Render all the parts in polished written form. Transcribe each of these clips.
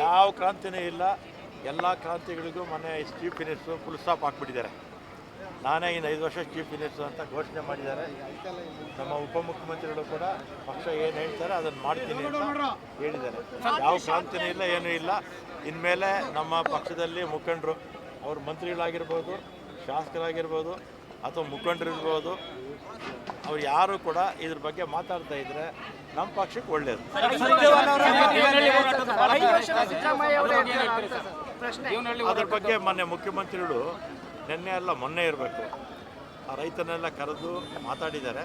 ಯಾವ ಕ್ರಾಂತಿನೇ ಇಲ್ಲ. ಎಲ್ಲ ಕ್ರಾಂತಿಗಳಿಗೂ ಮೊನ್ನೆ ಚೀಫ್ ಮಿನಿಸ್ಟ್ರು ಫುಲ್ ಸ್ಟಾಪ್ ಹಾಕ್ಬಿಟ್ಟಿದ್ದಾರೆ. ನಾನೇ ಇನ್ನು 5 ವರ್ಷ ಚೀಫ್ ಮಿನಿಸ್ಟರ್ ಅಂತ ಘೋಷಣೆ ಮಾಡಿದ್ದಾರೆ. ನಮ್ಮ ಉಪಮುಖ್ಯಮಂತ್ರಿಗಳು ಕೂಡ ಪಕ್ಷ ಏನು ಹೇಳ್ತಾರೆ ಅದನ್ನು ಮಾಡ್ತೀನಿ ಅಂತ ಹೇಳಿದ್ದಾರೆ. ಯಾವ ಕ್ರಾಂತಿನೂ ಇಲ್ಲ, ಏನೂ ಇಲ್ಲ. ಇನ್ಮೇಲೆ ನಮ್ಮ ಪಕ್ಷದಲ್ಲಿ ಮುಖಂಡರು, ಅವ್ರ ಮಂತ್ರಿಗಳಾಗಿರ್ಬೋದು, ಶಾಸಕರಾಗಿರ್ಬೋದು ಅಥವಾ ಮುಖಂಡರಿರ್ಬೋದು, ಅವ್ರು ಯಾರು ಕೂಡ ಇದ್ರ ಬಗ್ಗೆ ಮಾತಾಡ್ತಾ ಇದ್ರೆ ನಮ್ಮ ಪಕ್ಷಕ್ಕೆ ಒಳ್ಳೆಯದು. ಅದ್ರ ಬಗ್ಗೆ ಮೊನ್ನೆ ಮುಖ್ಯಮಂತ್ರಿಗಳು ನಿನ್ನೆ ಅಲ್ಲ ಮೊನ್ನೆ ಇರಬೇಕು, ಆ ರೈತನೆಲ್ಲ ಕರೆದು ಮಾತಾಡಿದ್ದಾರೆ.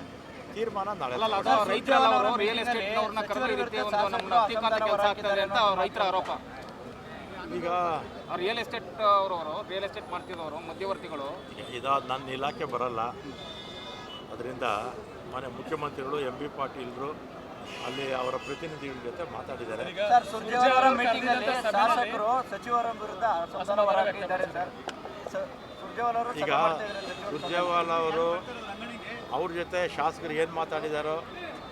ತೀರ್ಮಾನ ನಾಳೆ. ಈಗ ರಿಯಲ್ ಎಸ್ಟೇಟ್ ರಿಯಲ್ ಎಸ್ಟೇಟ್ ಮಾಡ್ತಿದ್ದವರು ಮಧ್ಯವರ್ತಿಗಳು ಇದಾದ ನನ್ನ ಇಲಾಖೆ ಬರಲ್ಲ. ಅದರಿಂದ ಮನೆ ಮುಖ್ಯಮಂತ್ರಿಗಳು MB ಪಾಟೀಲ್ರು ಅಲ್ಲಿ ಅವರ ಪ್ರತಿನಿಧಿಗಳ ಜೊತೆ ಮಾತಾಡಿದ್ದಾರೆ. ಈಗ ಸುರ್ಜೇವಾಲಾ ಅವರು ಅವ್ರ ಜೊತೆ ಶಾಸಕರು ಏನು ಮಾತಾಡಿದಾರೋ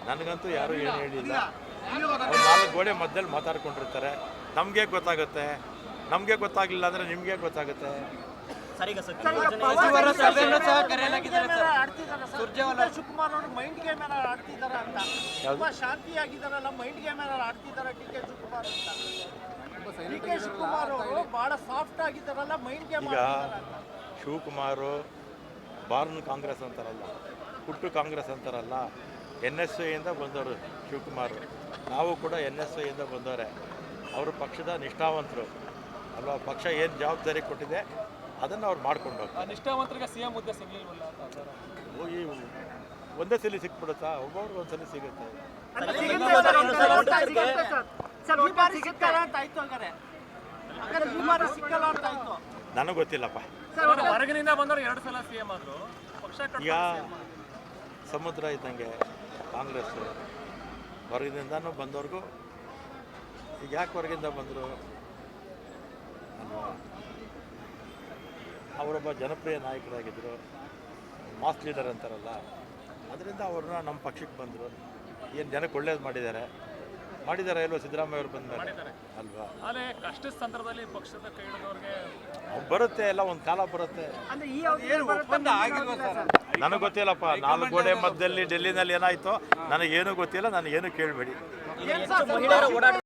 ನನಗಂತೂ ಯಾರೂ ಏನು ಹೇಳಿಲ್ಲ. ಅವ್ರು 4 ಗೋಡೆ ಮಧ್ಯದಲ್ಲಿ ಮಾತಾಡ್ಕೊಂಡಿರ್ತಾರೆ. ನಮಗೆ ಗೊತ್ತಾಗುತ್ತೆ. ನಮಗೆ ಗೊತ್ತಾಗಲಿಲ್ಲ ಅಂದರೆ ನಿಮಗೆ ಗೊತ್ತಾಗುತ್ತೆ. ಶಿವಕುಮಾರ್ ಅವರು ಮೈಂಡ್ ಗೇಮ್ ಆಡ್ತಿದ್ದಾರೆ ಅಂತ, ತುಂಬಾ ಶಾಂತಿಯಾಗಿದ್ದಾರಲ್ಲ, ಮೈಂಡ್ ಗೇಮ್ ಆಡ್ತಿದ್ದಾರೆ DK ಶಿವಕುಮಾರ್ ಅಂತ. DK ಶಿವಕುಮಾರ್ ಅವರು ಬಹಳ ಸಾಫ್ಟ್ ಆಗಿದ್ದಾರಲ್ಲ, ಮೈಂಡ್ ಗೇಮ್. ಈಗ ಶಿವಕುಮಾರು ಬಾರ್ನ್ ಕಾಂಗ್ರೆಸ್ ಅಂತಾರಲ್ಲ, ಹುಟ್ಟು ಕಾಂಗ್ರೆಸ್ ಅಂತಾರಲ್ಲ, NSYಯಿಂದ ಬಂದವರು ಶಿವಕುಮಾರ್. ನಾವು ಕೂಡ NSYಯಿಂದ ಬಂದವರೇ. ಅವರು ಪಕ್ಷದ ನಿಷ್ಠಾವಂತರು ಅಲ್ವಾ. ಪಕ್ಷ ಏನು ಜವಾಬ್ದಾರಿ ಕೊಟ್ಟಿದೆ ಅದನ್ನು ಅವ್ರು ಮಾಡ್ಕೊಂಡು ಹೋಗ್ತಾರೆ. ನಿಷ್ಠಾವಂತರಿಗೆ CM ಹುದ್ದೆ ಸಿಗಲಿಲ್ವಲ್ಲ? ಈ ಒಂದೇ ಸಲ ಸಿಕ್ಬಿಡುತ್ತಾ? ಒಬ್ಬೊಬ್ರಿಗೆ ಒಂದ್ಸಲ ಸಿಗುತ್ತೆ. ನನಗೆ ಗೊತ್ತಿಲ್ಲಪ್ಪ. ಹೊರಗಿನಿಂದ ಬಂದವರು 2 ಸಲ CM ಆದ್ರು. ಈಗ ಸಮುದ್ರ ಇದ್ದಂಗೆ ಕಾಂಗ್ರೆಸ್ ಹೊರಗಿನಿಂದನೂ ಬಂದವ್ರಿಗೂ. ಈಗ ಯಾಕೆ ಹೊರಗಿಂದ ಬಂದರು ಅಲ್ವಾ? ಅವರೊಬ್ಬ ಜನಪ್ರಿಯ ನಾಯಕರಾಗಿದ್ದರು, ಮಾಸ್ ಲೀಡರ್ ಅಂತಾರಲ್ಲ, ಅದರಿಂದ ಅವ್ರನ್ನ ನಮ್ಮ ಪಕ್ಷಕ್ಕೆ ಬಂದರು. ಏನು ಜನಕ್ಕೆ ಒಳ್ಳೇದು ಮಾಡಿದ್ದಾರೆ ಇಲ್ವೋ ಸಿದ್ದರಾಮಯ್ಯ ಅವರು ಬಂದ ಮೇಲೆ ಅಲ್ವಾ? ಅದೇ ಕಷ್ಟದ ಸಂದರ್ಭದಲ್ಲಿ ಪಕ್ಷದ ಕೈ ಹಿಡಿದವ್ರಿಗೆ ಬರುತ್ತೆ, ಎಲ್ಲ ಒಂದು ಕಾಲ ಬರುತ್ತೆ. ನನಗೆ ಗೊತ್ತಿಲ್ಲಪ್ಪ. 4 ಗೋಡೆ ಮಧ್ಯದಲ್ಲಿ ಡೆಲ್ಲಿನಲ್ಲಿ ಏನಾಯ್ತೋ ನನಗೇನು ಗೊತ್ತಿಲ್ಲ. ನನಗೇನು ಕೇಳಬೇಡಿ.